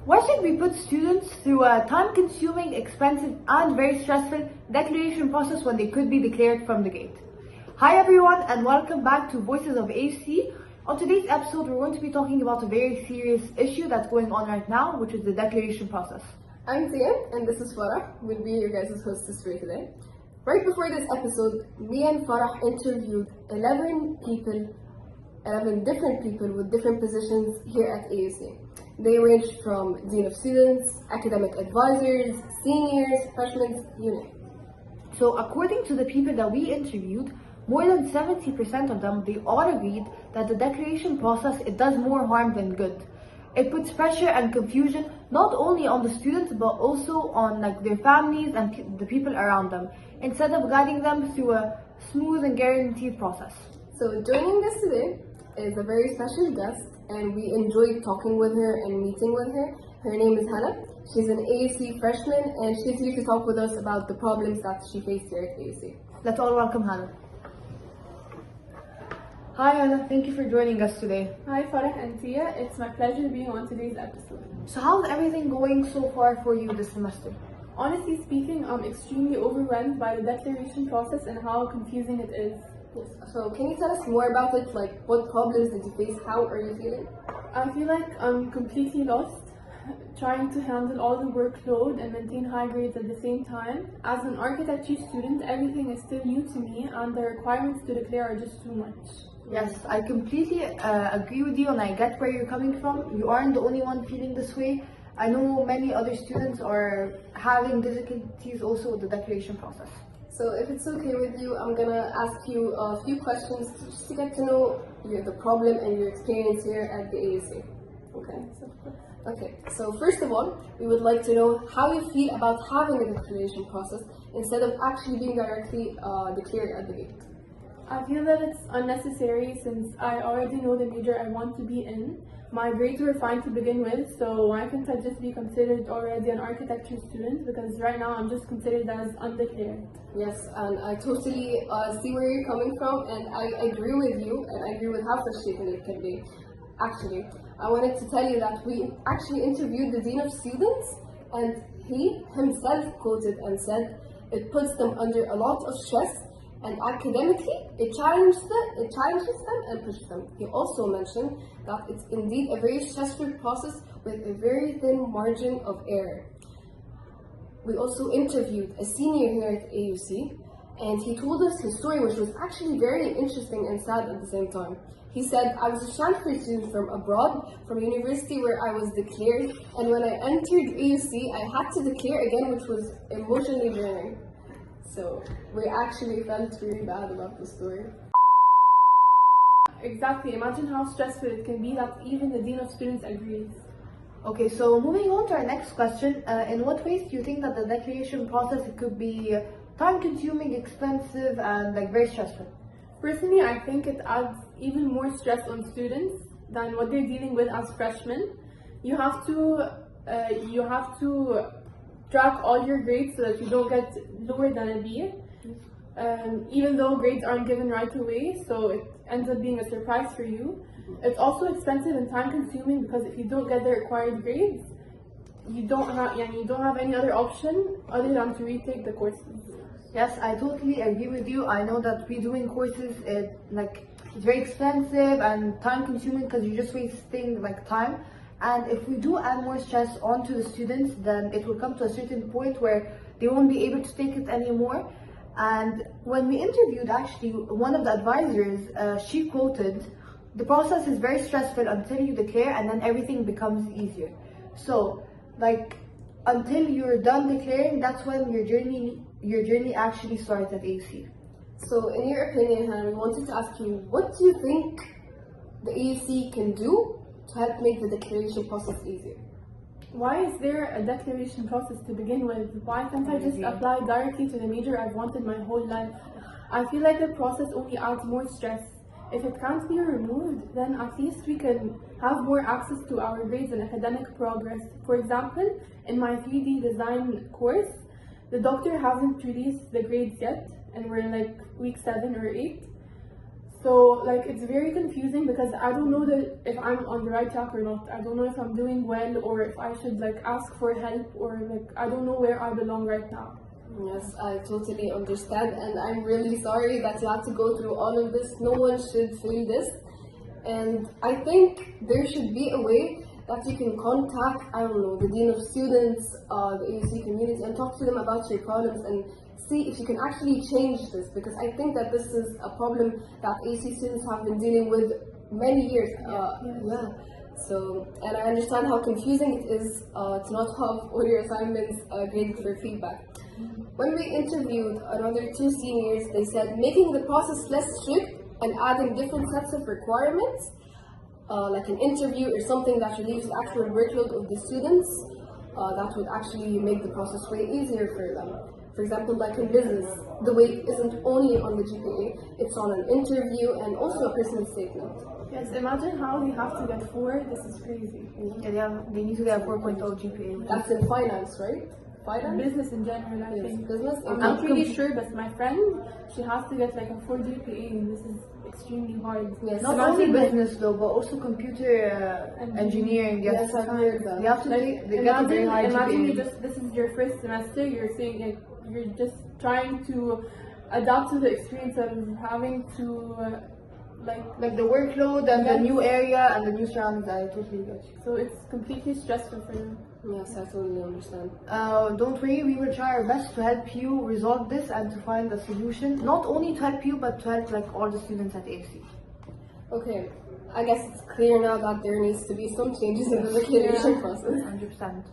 Why should we put students through a time-consuming, expensive, and very stressful declaration process when they could be declared from the gate? Hi everyone, and welcome back to Voices of AUC. On today's episode, we're going to be talking about a very serious issue that's going on right now, which is the declaration process. I'm Zia, and this is Farah. We'll be your guys' hostess for today. Right before this episode, me and Farah interviewed 11 different people with different positions here at AUC. They ranged from Dean of Students, academic advisors, seniors, freshmen, you name it. So according to the people that we interviewed, more than 70% of them, they all agreed that the declaration process, it does more harm than good. It puts pressure and confusion not only on the students but also on their families and the people around them, instead of guiding them through a smooth and guaranteed process. So joining us today is a very special guest, and we enjoyed talking with her and meeting with her. Her name is Hannah. She's an AUC freshman, and she's here to talk with us about the problems that she faced here at AUC. Let's all welcome Hannah. Hi Hannah, thank you for joining us today. Hi Farah and Tia, it's my pleasure being on today's episode. So how's everything going so far for you this semester? Honestly speaking, I'm extremely overwhelmed by the declaration process and how confusing it is. Yes. So can you tell us more about it? Like, what problems did you face? How are you feeling? I feel like I'm completely lost, trying to handle all the workload and maintain high grades at the same time. As an architecture student, everything is still new to me and the requirements to declare are just too much. Yes, I completely agree with you, and I get where you're coming from. You aren't the only one feeling this way. I know many other students are having difficulties also with the declaration process. So if it's okay with you, I'm gonna ask you a few questions just to get to know the problem and your experience here at the AUC. Okay? Okay, so first of all, we would like to know how you feel about having a declaration process instead of actually being directly declared at the gate. I feel that it's unnecessary since I already know the major I want to be in. My grades were fine to begin with, so why can't I just be considered already an architecture student? Because right now I'm just considered as undeclared. Yes, and I totally see where you're coming from, and I agree with you, and I agree with how frustrating it can be. Actually, I wanted to tell you that we actually interviewed the Dean of Students, and he himself quoted and said it puts them under a lot of stress, and academically, it challenges them and pushes them. He also mentioned that it's indeed a very stressful process with a very thin margin of error. We also interviewed a senior here at AUC, and he told us his story, which was actually very interesting and sad at the same time. He said, I was a transfer student from abroad, from a university where I was declared, and when I entered AUC, I had to declare again, which was emotionally draining. So we actually felt really bad about the story. Exactly, imagine how stressful it can be that even the Dean of Students agrees. Okay, so moving on to our next question, in what ways do you think that the declaration process could be time-consuming, expensive, and very stressful? Personally, I think it adds even more stress on students than what they're dealing with as freshmen. You have to track all your grades so that you don't get lower than a B, even though grades aren't given right away, so it ends up being a surprise for you. It's also expensive and time consuming because if you don't get the required grades, you don't have any other option other than to retake the courses. Yes, I totally agree with you. I know that redoing courses, it's very expensive and time consuming because you're just wasting time. And if we do add more stress onto the students, then it will come to a certain point where they won't be able to take it anymore. And when we interviewed actually one of the advisors, she quoted, the process is very stressful until you declare and then everything becomes easier. So until you're done declaring, that's when your journey actually starts at AUC. So in your opinion, Hannah, we wanted to ask you, what do you think the AUC can do to help make the declaration process easier? Why is there a declaration process to begin with? Why can't I just apply directly to the major I've wanted my whole life? I feel like the process only adds more stress. If it can't be removed, then at least we can have more access to our grades and academic progress. For example, in my 3D design course, the doctor hasn't released the grades yet, and we're in week 7 or 8. So like it's very confusing because I don't know if I'm on the right track or not. I don't know if I'm doing well or if I should like ask for help, or like I don't know where I belong right now. Yes, I totally understand, and I'm really sorry that you have to go through all of this. No one should feel this, and I think there should be a way that you can contact, I don't know, the dean of students, the AUC community, and talk to them about your problems and see if you can actually change this, because I think that this is a problem that AUC students have been dealing with many years. Yeah. So, and I understand how confusing it is to not have all your assignments graded for feedback. When we interviewed another two seniors, they said making the process less strict and adding different sets of requirements, like an interview or something that relieves the actual workload of the students, that would actually make the process way easier for them. For example, like in business, the weight isn't only on the GPA, it's on an interview and also a personal statement. Yes, imagine how they have to get 4. This is crazy. Yeah, they need to get a 4.0 GPA. That's in finance, right? Finance? Business in general, I think. Business. I'm not really sure, but my friend, she has to get like a 4 GPA, and this is extremely hard. Yes. Not only business though, but also computer engineering. Yes, I've heard that. You have to they get a very high imagine you GPA. this is your first semester. You're saying like, you're just trying to adapt to the experience of having to Like the workload and the new area and the new surroundings. I totally get you. So it's completely stressful for them. Yes, I totally understand. Don't worry, we will try our best to help you resolve this and to find a solution. Not only to help you, but to help like all the students at AFC. Okay, I guess it's clear now that there needs to be some changes in the declaration process. 100%.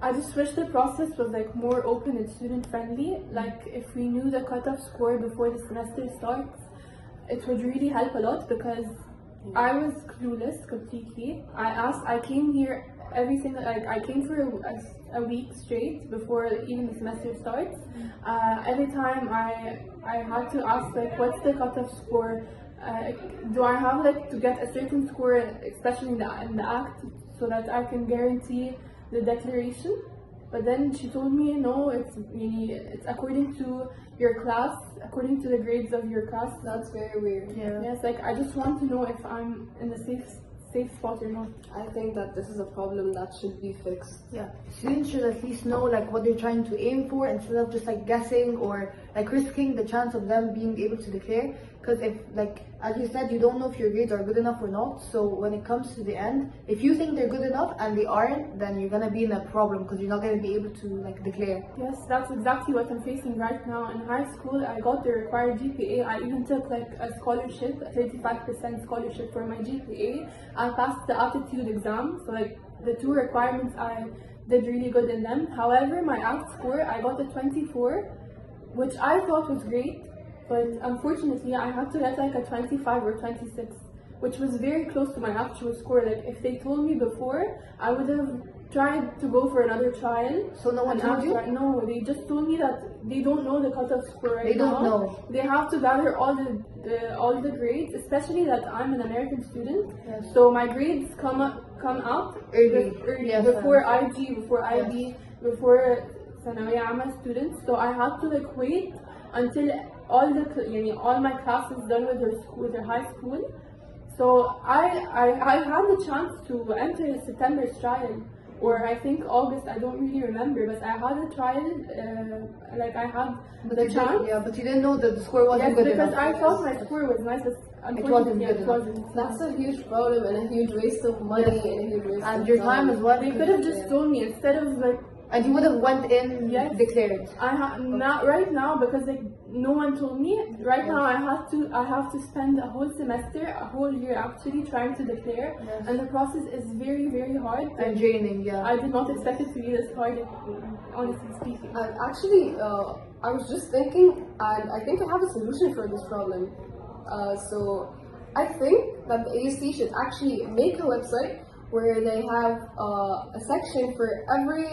I just wish the process was like more open and student friendly. Like if we knew the cutoff score before the semester starts, it would really help a lot, because I was clueless completely. I came here every single, like I came for a week straight before even the semester starts. Every time I had to ask like, what's the cutoff score? Do I have like to get a certain score, especially in the act, so that I can guarantee the declaration? But then she told me no, it's according to your class, according to the grades of your class. That's very weird. Yeah. Yes, like I just want to know if I'm in the safe spot or not. I think that this is a problem that should be fixed. Yeah, students should at least know like what they're trying to aim for instead of just like guessing or like risking the chance of them being able to declare. Because if like as you said, you don't know if your grades are good enough or not. So when it comes to the end, if you think they're good enough and they aren't, then you're gonna be in a problem because you're not gonna be able to like declare. Yes, that's exactly what I'm facing right now. In high school, I got the required GPA. I even took like a scholarship, a 35% scholarship for my GPA. I passed the aptitude exam, so like the 2 requirements I did really good in them. However, my act score, I got a 24, which I thought was great, but unfortunately I had to get like a 25 or 26, which was very close to my actual score. Like if they told me before, I would have tried to go for another trial. So no one told you? No, they just told me that they don't know the cutoff score right now. They don't know. They have to gather all the grades, especially that I'm an American student. Yes. So my grades come up Early. Yes, before IG, before IB, before ثانوية عامة students. So I had to like wait until all my classes done with her high school. So I had the chance to enter September's trial, or I think August, I don't really remember, but I had a trial, like I had the chance. Yeah, but you didn't know that the score wasn't good because enough. I thought my score was nice, but wasn't unfortunately good it enough. wasn't. That's a huge problem and a huge waste of money and a huge waste And of your time as well. They could have just told me instead of like. And you would have went in declared. Not right now, because like no one told me. Right now I have to spend a whole semester, a whole year actually trying to declare, and the process is very, very hard And draining, yeah. I did not expect it to be this hard, honestly speaking. And actually, I was just thinking, and I think I have a solution for this problem. So I think that the AUC should actually make a website where they have a section for every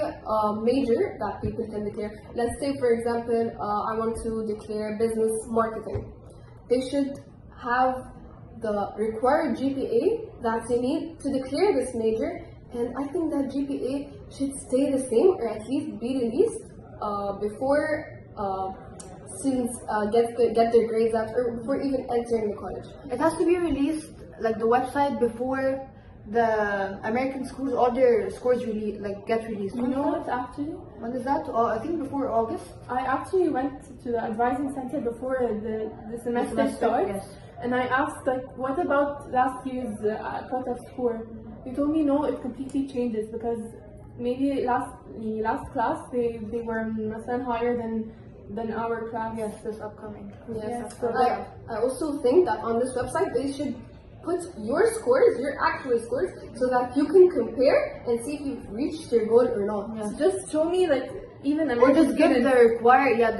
major that people can declare. Let's say, for example, I want to declare business marketing. They should have the required GPA that they need to declare this major, and I think that GPA should stay the same or at least be released before students get their grades at, or before even entering the college. It has to be released, like the website, before the American schools, all their scores get released. You know what, actually? When is that? Oh, I think before August. I actually went to the advising center before the semester starts, yes. and I asked, like, what about last year's cut-off score? They told me no, it completely changes because maybe last class they were مثلا higher than our class. Yes, this upcoming. Yes. So I also think that on this website they should put your scores, your actual scores, so that you can compare and see if you've reached your goal or not. Yeah. Just show me, like, even Or American just give students. the required Like,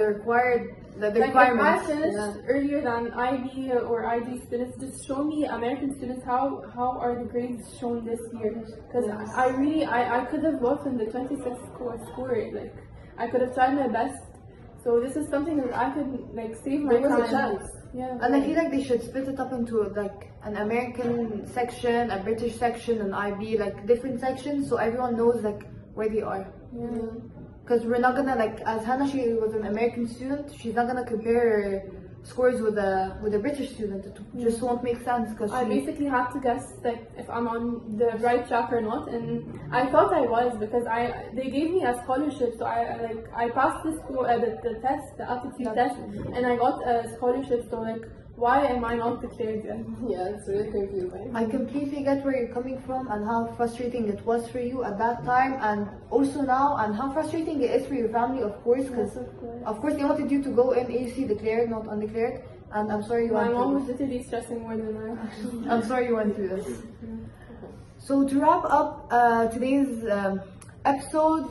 requirements. if I finished earlier than IB or ID students, just show me American students how are the grades shown this year? Because I could have gotten the 26 score. Like, I could have tried my best. So this is something that I could, like, save my There was time. a chance. Yeah. And I feel like they should split it up into like an American section, a British section, an IB, like different sections, so everyone knows like where they are. Yeah. Because we're not gonna, like, as Hannah, she was an American student, she's not gonna compare her scores with a British student. It just won't make sense. Because I basically had to guess, like, if I'm on the right track or not, and I thought I was because they gave me a scholarship, so I passed the test, the aptitude test, and I got a scholarship. So, like, why am I not declared yet? Yeah, it's really confusing. I completely get where you're coming from and how frustrating it was for you at that time, and also now, and how frustrating it is for your family, of course, because Yes, of course they wanted you to go in AUC declared, not undeclared, and I'm sorry you My went mom was through this. literally stressing more than I. I'm sorry you went through this. So to wrap up today's episode,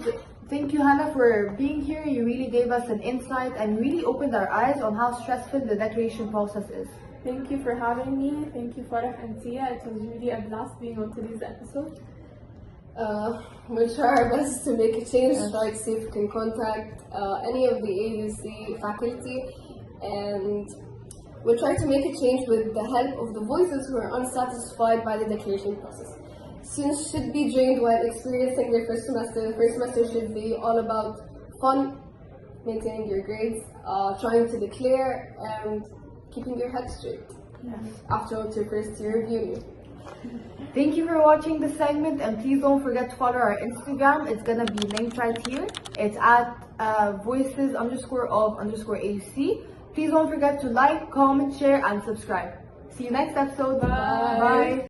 thank you, Hannah, for being here. You really gave us an insight and really opened our eyes on how stressful the declaration process is. Thank you for having me. Thank you, Farah and Tia. It was really a blast being on today's episode. We'll try our best to make a change, try to see if we can contact any of the AUC faculty, and we'll try to make a change with the help of the voices who are unsatisfied by the declaration process. Students should be drained while experiencing their first semester. The first semester should be all about fun, maintaining your grades, trying to declare, and keeping your head straight after your first year of uni. Thank you for watching this segment, and please don't forget to follow our Instagram. It's gonna be linked right here. It's at voices_of_AUC. Please don't forget to like, comment, share, and subscribe. See you next episode. Bye. Bye.